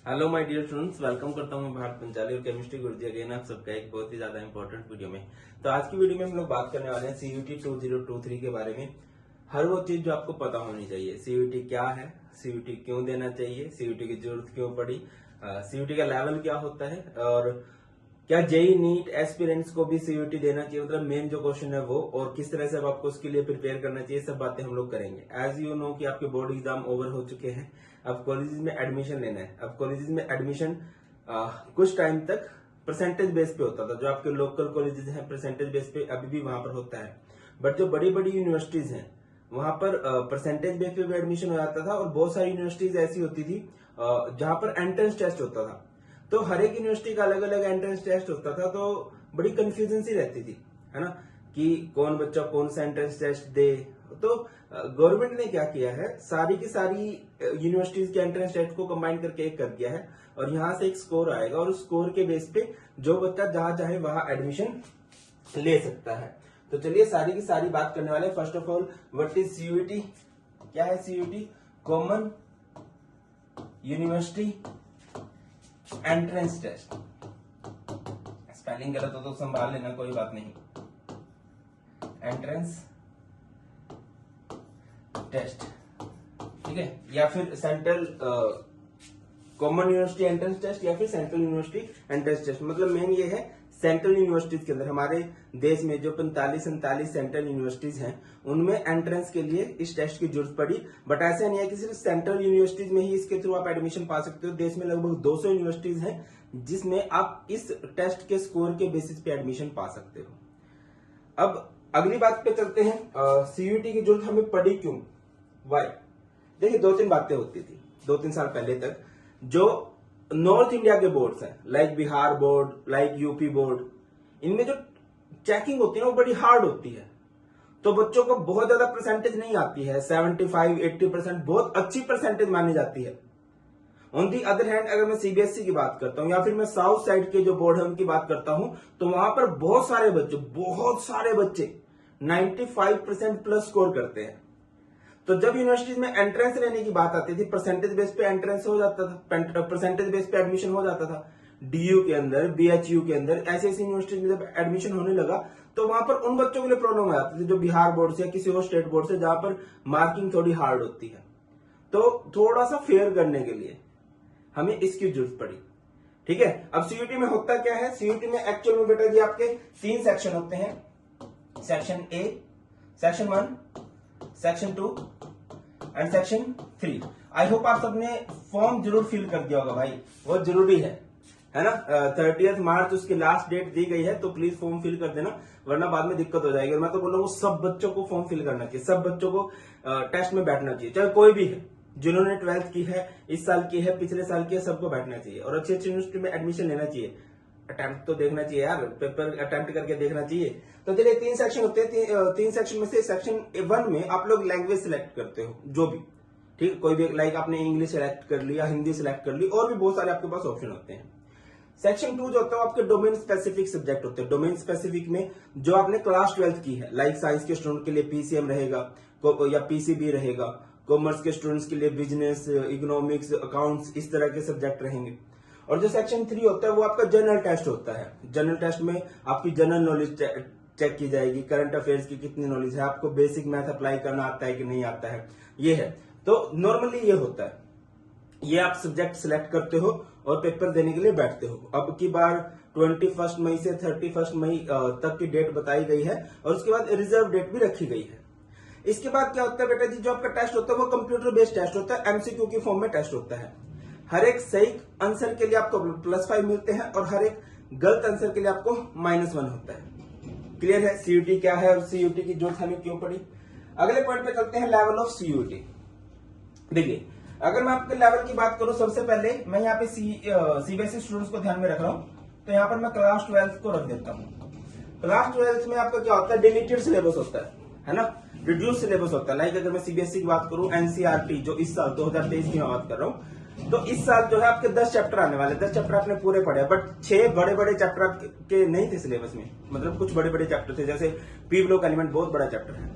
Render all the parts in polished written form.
Hello my dear students, welcome करता हूं मैं भारत पंचाली और केमिस्ट्री गुरुजी अगेन आप सबका एक बहुत ही ज्यादा इंपॉर्टेंट वीडियो में। तो आज की वीडियो में हम लोग बात करने वाले हैं सीयूटी 2023 के बारे में। हर वो चीज जो आपको पता होनी चाहिए, सीयूटी क्या है, सीयूटी क्यों देना चाहिए, सीयूटी की जरूरत क्यों पड़ी, सीयूटी का लेवल क्या होता है और क्या जेई नीट एस्पिरेंट्स को भी सीयूटी देना चाहिए, मतलब मेन जो क्वेश्चन है वो, और किस तरह से अब आपको उसके लिए प्रिपेयर करना चाहिए, सब बातें हम लोग करेंगे। एज यू नो कि आपके बोर्ड एग्जाम ओवर हो चुके हैं, अब कॉलेजेस में एडमिशन लेना है। अब कॉलेजेस में एडमिशन कुछ टाइम तक परसेंटेज बेस पे होता था, जो आपके लोकल कॉलेजेस हैं परसेंटेज बेस पे अभी भी वहां पर होता है, बट जो बड़ी बड़ी यूनिवर्सिटीज हैं वहां पर परसेंटेज बेस पे भी एडमिशन हो जाता था। और बहुत सारी यूनिवर्सिटीज ऐसी होती थी जहां पर एंट्रेंस टेस्ट होता था, तो हर एक यूनिवर्सिटी का अलग अलग एंट्रेंस टेस्ट होता था, तो बड़ी कंफ्यूजन सी रहती थी, है ना, कि कौन बच्चा कौन सा एंट्रेंस टेस्ट दे। तो गवर्नमेंट ने क्या किया है, सारी की सारी यूनिवर्सिटीज के एंट्रेंस टेस्ट को कंबाइन करके एक कर दिया है, और यहां से एक स्कोर आएगा, और उस स्कोर के बेस पे जो बच्चा जहां चाहे वहां एडमिशन ले सकता है। तो चलिए सारी की सारी बात करने वाले। First of all, what is CUT? क्या है CUT? Common university entrance test. Spelling गलत हो तो संभाल लेना, कोई बात नहीं। एंट्रेंस टेस्ट, ठीक है, या फिर central common university entrance test या फिर सेंट्रल यूनिवर्सिटी एंट्रेंस टेस्ट। मतलब मेन ये है, सेंट्रल यूनिवर्सिटीज के अंदर हमारे देश में जो 45-47 सेंट्रल यूनिवर्सिटीज हैं, उनमें एंट्रेंस के लिए इस टेस्ट की जरूरत पड़ी। बट ऐसा नहीं है कि सिर्फ सेंट्रल यूनिवर्सिटीज में ही इसके थ्रू आप एडमिशन पा सकते हो। देश में लगभग 200 यूनिवर्सिटीज हैं जिसमें आप इस टेस्ट के स्कोर के बेसिस पे एडमिशन पा सकते हो। अब अगली बात पे चलते हैं, सीयूटी की जरूरत हमें पड़ी क्यों, वाई? देखिए, 2-3 बातें होती थी 2-3 साल पहले तक। जो नॉर्थ इंडिया के बोर्ड्स हैं, like Bihar board, like UP board, इनमें जो चेकिंग होती है वो बड़ी हार्ड होती है, तो बच्चों को बहुत ज्यादा परसेंटेज नहीं आती है। 75-80% बहुत अच्छी परसेंटेज मानी जाती है। ऑन दी अदर हैंड, अगर मैं सीबीएसई की बात करता हूं या फिर मैं साउथ साइड के जो बोर्ड है उनकी बात करता हूं, तो वहां पर बहुत सारे बच्चे 95% प्लस स्कोर करते हैं। तो जब यूनिवर्सिटीज में एंट्रेंस लेने की बात आती थी, परसेंटेज बेस पे एंट्रेंस हो जाता था, परसेंटेज बेस पे एडमिशन हो जाता था। डीयू के अंदर, बीएचयू के अंदर, ऐसी यूनिवर्सिटीज में जब एडमिशन होने लगा, तो वहां पर उन बच्चों के लिए प्रॉब्लम आ जाती थी जो बिहार बोर्ड से या किसी और स्टेट बोर्ड से, जहां पर मार्किंग थोड़ी हार्ड होती है। तो थोड़ा सा फेयर करने के लिए हमें इसकी जरूरत पड़ी, ठीक है। अब सीयूटी में होता क्या है? सीयूटी में एक्चुअल में बेटा जी आपके 3 सेक्शन होते हैं, section A, section 1, section 2 and section 3। I hope आप सबने फॉर्म जरूर फिल कर दिया होगा भाई, वो जरूरी है ना। 30 मार्च उसकी लास्ट डेट दी गई है, तो प्लीज फॉर्म फिल कर देना, वरना बाद में दिक्कत हो जाएगी। और मैं तो बोल रहा हूँ सब बच्चों को फॉर्म फिल करना चाहिए, सब बच्चों को टेस्ट में बैठना चाहिए, चाहे कोई भी है, जिन्होंने 12th की है, इस साल की है, पिछले साल की है, सबको बैठना चाहिए और अच्छी अच्छी यूनिवर्सिटी में एडमिशन लेना चाहिए। अटेम्प्ट तो देखना चाहिए यार, पेपर अटेम्प्ट करके देखना चाहिए। तो चलिए 3 सेक्शन होते हैं। 3 सेक्शन में से सेक्शन 1 में आप लोग लैंग्वेज सिलेक्ट करते हो, जो भी, ठीक, कोई भी, लाइक आपने इंग्लिश सिलेक्ट कर लिया, हिंदी सिलेक्ट कर ली, और भी बहुत सारे आपके पास ऑप्शन होते हैं। सेक्शन 2 जो होता है आपके डोमेन स्पेसिफिक सब्जेक्ट होते हैं। डोमेन स्पेसिफिक में जो आपने क्लास 12th की है, लाइक साइंस के स्टूडेंट के लिए पीसीएम रहेगा या पीसीबी रहेगा, कॉमर्स के स्टूडेंट्स के लिए बिजनेस, इकोनॉमिक्स, अकाउंट्स, इस तरह के सब्जेक्ट रहेंगे। और जो सेक्शन 3 होता है वो आपका जनरल टेस्ट होता है। जनरल टेस्ट में आपकी जनरल नॉलेज चेक की जाएगी, करंट अफेयर्स की कितनी नॉलेज है, आपको बेसिक मैथ अप्लाई करना आता है कि नहीं आता है, ये है। तो नॉर्मली ये होता है, ये आप सब्जेक्ट सिलेक्ट करते हो और पेपर देने के लिए बैठते हो। अब की बार 21 मई से 31 मई तक की डेट बताई गई है, और उसके बाद रिजर्व डेट भी रखी गई है। इसके बाद क्या होता है बेटा जी, जो आपका टेस्ट होता है वो कंप्यूटर बेस्ड टेस्ट होता है, एमसीक्यू की फॉर्म में टेस्ट होता है। हर एक सही आंसर के लिए आपको +5 मिलते हैं और हर एक गलत आंसर के लिए आपको -1 होता है। क्लियर है सीयूटी क्या है और सीयूटी की जरूरत हमें क्यों पड़ी? अगले पॉइंट पे चलते हैं, लेवल ऑफ सीयूटी। देखिए, अगर मैं आपके लेवल की बात करूं, सबसे पहले मैं यहाँ पे सीबीएसई स्टूडेंट्स को ध्यान में रख रहा हूं, तो यहाँ पर मैं क्लास 12th को रख देता हूँ। क्लास 12th में आपका क्या होता है? डिलीटेड सिलेबस होता है ना, रिड्यूस सिलेबस होता है। लाइक अगर मैं सीबीएसई की बात करूं, एनसीईआरटी जो इस साल 2023 की मैं बात कर रहा हूं, तो इस साल जो है आपके 10 चैप्टर आने वाले, 10 चैप्टर आपने पूरे पढ़े, बट 6 बड़े बड़े चैप्टर के नहीं थे सिलेबस में, मतलब कुछ बड़े बड़े चैप्टर थे, जैसे पी ब्लॉक एलिमेंट बहुत बड़ा चैप्टर है।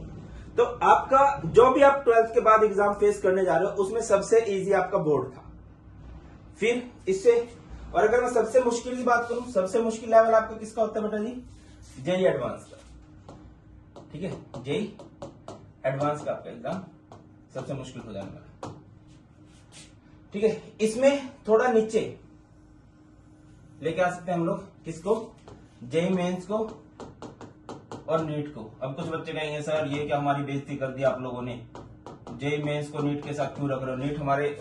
तो आपका जो भी आप 12th के बाद एग्जाम फेस करने जा रहे हो, उसमें सबसे इजी आपका बोर्ड था। फिर इससे, और अगर मैं सबसे मुश्किल की बात करूं, सबसे मुश्किल लेवल आपका किसका होता है बेटा जी? जेई एडवांस का। ठीक है, जेई एडवांस का आपका एग्जाम सबसे मुश्किल हो जाने वाला। ठीक है, इसमें थोड़ा नीचे लेके आ सकते हैं हम लोग किसको? जेई मेंस को और नीट को। अब कुछ बच्चे कहेंगे सर ये क्या हमारी बेइज्जती कर दी आप लोगों ने, जेई मेंस को नीट के साथ क्यों रख रहे हो, नीट हमारे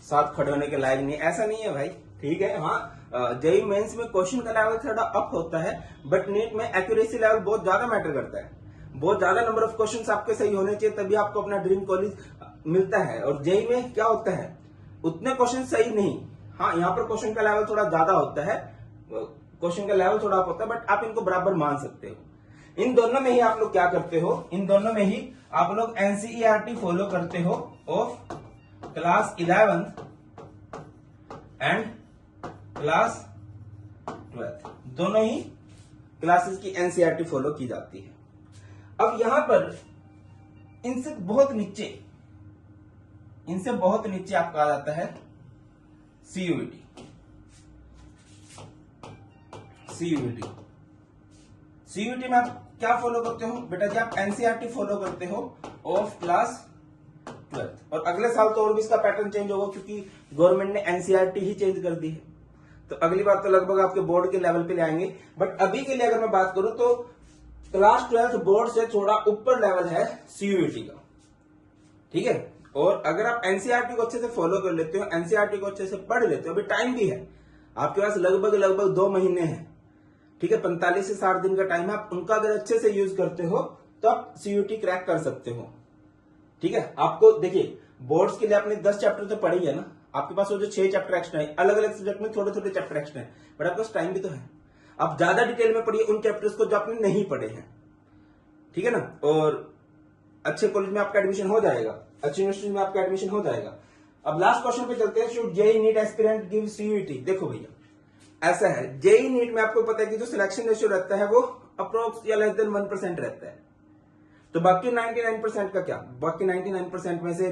साथ खड़े होने के लायक नहीं। ऐसा नहीं है भाई, ठीक है। हाँ, जेई मेंस में क्वेश्चन का लेवल थोड़ा अप होता है, बट नीट में एक्यूरेसी लेवल बहुत ज्यादा मैटर करता है। बहुत ज्यादा नंबर ऑफ क्वेश्चन आपके सही होने चाहिए, तभी आपको अपना ड्रीम कॉलेज मिलता है। और जेई में क्या होता है, उतने क्वेश्चन सही नहीं। हाँ, यहाँ पर क्वेश्चन का लेवल थोड़ा ज्यादा होता है, क्वेश्चन का लेवल थोड़ा अप होता है, बट आप इनको बराबर मान सकते हो। इन दोनों में ही आप लोग क्या करते हो, इन दोनों में ही आप लोग एनसीईआरटी फॉलो करते हो of class 11th and class 12th, दोनों ही क्लासेस की एनसीईआरटी फॉलो की जाती है। अब यहां पर इनसे बहुत नीचे आपका आ जाता है सीयूईटी। सीयूईटी में आप क्या फॉलो करते हो बेटा जी? आप एनसीईआरटी फॉलो करते हो ऑफ क्लास 12th। और अगले साल तो और भी इसका पैटर्न चेंज होगा, क्योंकि गवर्नमेंट ने एनसीईआरटी ही चेंज कर दी है। तो अगली बार तो लगभग आपके बोर्ड के लेवल पे ले आएंगे। बट अभी के लिए अगर मैं बात करूं तो क्लास 12th बोर्ड से थोड़ा ऊपर लेवल है सीयूईटी का। ठीक है, और अगर आप एनसीईआरटी को अच्छे से फॉलो कर लेते हो, एनसीईआरटी को अच्छे से पढ़ लेते हो, अभी टाइम भी है आपके पास, लगभग 2 महीने हैं। ठीक है, 45 से 60 दिन का टाइम है। आप उनका अगर अच्छे से यूज करते हो तो आप सीयूईटी क्रैक कर सकते हो। ठीक है, आपको देखिए बोर्ड्स के लिए आपने 10 चैप्टर तो पढ़ी है ना, आपके पास वो जो 6 चैप्टर एक्स्ट्रा है, अलग अलग सब्जेक्ट में थोड़े थोड़े चैप्टर एक्स्ट्रा है, बट आपके पास टाइम भी तो है। आप ज्यादा डिटेल में पढ़िए उन चैप्टर्स को जो आपने नहीं पढ़े हैं। ठीक है ना, और अच्छे कॉलेज में आपका एडमिशन हो जाएगा, अच्छी यूनिवर्सिटी में आपका एडमिशन हो जाएगा। अब लास्ट क्वेश्चन पे चलते हैं, should JEE NEET aspirant give CUET? देखो भैया, ऐसा है, जेईई नीट में आपको पता है कि जो सिलेक्शन रेशियो रहता है वो अप्रोक्स या लेस देन 1% रहता है। तो बाकी 99% का क्या, बाकी 99% में से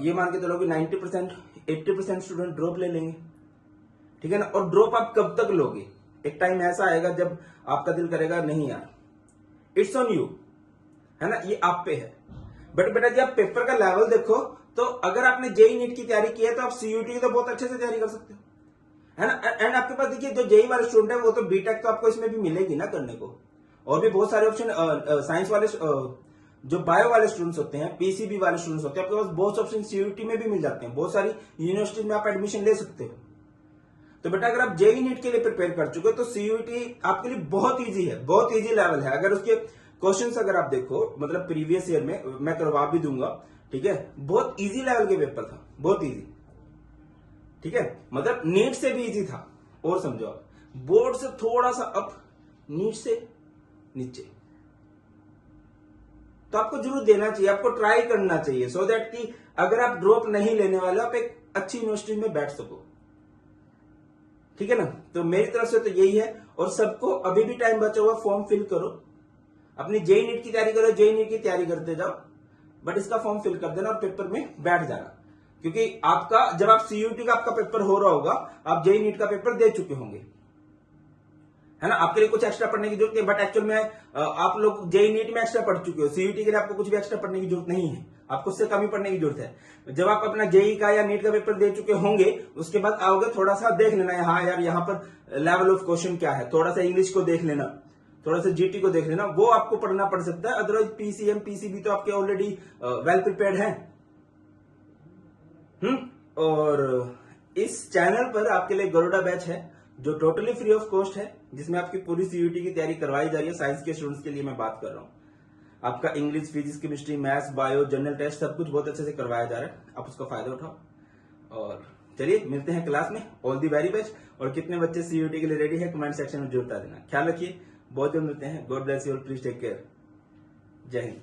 ये मान के चलो कि 90% 80% स्टूडेंट ड्रॉप ले लेंगे। ठीक है ना, और ड्रॉप आप कब तक लोगे? एक टाइम ऐसा आएगा जब आपका दिल करेगा नहीं यार, इट्स ऑन यू, है ना, ये आप पे है। बट बेटा जी आप पेपर का लेवल देखो, तो अगर आपने जेईई नीट की तैयारी की है तो आप सीयूईटी की तो बहुत अच्छे से तैयारी कर सकते हो, है ना। एंड आपके पास देखिए जो जेईई वाले स्टूडेंट है वो तो बीटेक तो आपको इसमें भी मिलेगी ना करने को, और भी बहुत सारे ऑप्शन साइंस वाले जो बायो वाले स्टूडेंट्स होते हैं, पीसीबी वाले स्टूडेंट्स होते हैं, आपके पास बहुत ऑप्शन सीयूईटी में भी मिल जाते हैं, बहुत सारी यूनिवर्सिटी में आप एडमिशन ले सकते हो। तो बेटा अगर आप जेईई नीट के लिए प्रिपेयर कर चुके हो तो सीयूईटी आपके लिए बहुत इजी है, बहुत इजी लेवल है। अगर उसके क्वेश्चंस अगर आप देखो, मतलब प्रीवियस ईयर में मैं करवा भी दूंगा, ठीक है, बहुत इजी लेवल के पेपर था, बहुत इजी। ठीक है, मतलब नीट से भी इजी था, और समझो आप बोर्ड से थोड़ा सा अप, नीट से नीचे। तो आपको जरूर देना चाहिए, आपको ट्राई करना चाहिए, सो दैट कि अगर आप ड्रॉप नहीं लेने वाले आप एक अच्छी यूनिवर्सिटी में बैठ सको। ठीक है ना, तो मेरी तरफ से तो यही है। और सबको अभी भी टाइम बचा हुआ, फॉर्म फिल करो, अपनी जेईई नीट की तैयारी करो, जेईई नीट की तैयारी करते जाओ, बट इसका फॉर्म फिल कर देना और पेपर में बैठ जाना। क्योंकि आपका जब आप सीयूईटी का आपका पेपर हो रहा होगा, आप जेईई नीट का पेपर दे चुके होंगे, है ना। आपके लिए कुछ एक्स्ट्रा पढ़ने की जरूरत नहीं, बट एक्चुअल में आप लोग जेईई नीट में एक्स्ट्रा पढ़ चुके हो, सीयूईटी के लिए आपको कुछ भी एक्स्ट्रा पढ़ने की जरूरत नहीं है, आपको उससे कम ही पढ़ने की जरूरत है। जब आप अपना जेईई का या नीट का पेपर दे चुके होंगे, उसके बाद आओगे, थोड़ा सा देख लेना है, हाँ यार यहाँ पर लेवल ऑफ क्वेश्चन क्या है, थोड़ा सा इंग्लिश को देख लेना, थोड़ा सा जीटी को देख लेना, वो आपको पढ़ना पड़ सकता है। अदरवाइज पीसीएम पीसीबी तो आपके ऑलरेडी वेल प्रिपेयर्ड हैं। और इस चैनल पर आपके लिए गरुड़ा बैच है जो टोटली फ्री ऑफ कॉस्ट है, जिसमें आपकी पूरी सीयूईटी की तैयारी करवाई जा रही है। साइंस के स्टूडेंट्स के लिए मैं बात कर रहा हूँ। आपका English, physics, chemistry, maths, bio, general test सब कुछ बहुत अच्छे से करवाया जा रहा है, आप उसका फायदा उठाओ। और चलिए मिलते हैं क्लास में, ऑल दी वेरी बेस्ट। और कितने बच्चे सीयूईटी के लिए रेडी है कमेंट सेक्शन में जरूर बता देना। ख्याल रखिए, बहुत जल्द मिलते हैं। God bless you all, please take care. जय हिंद।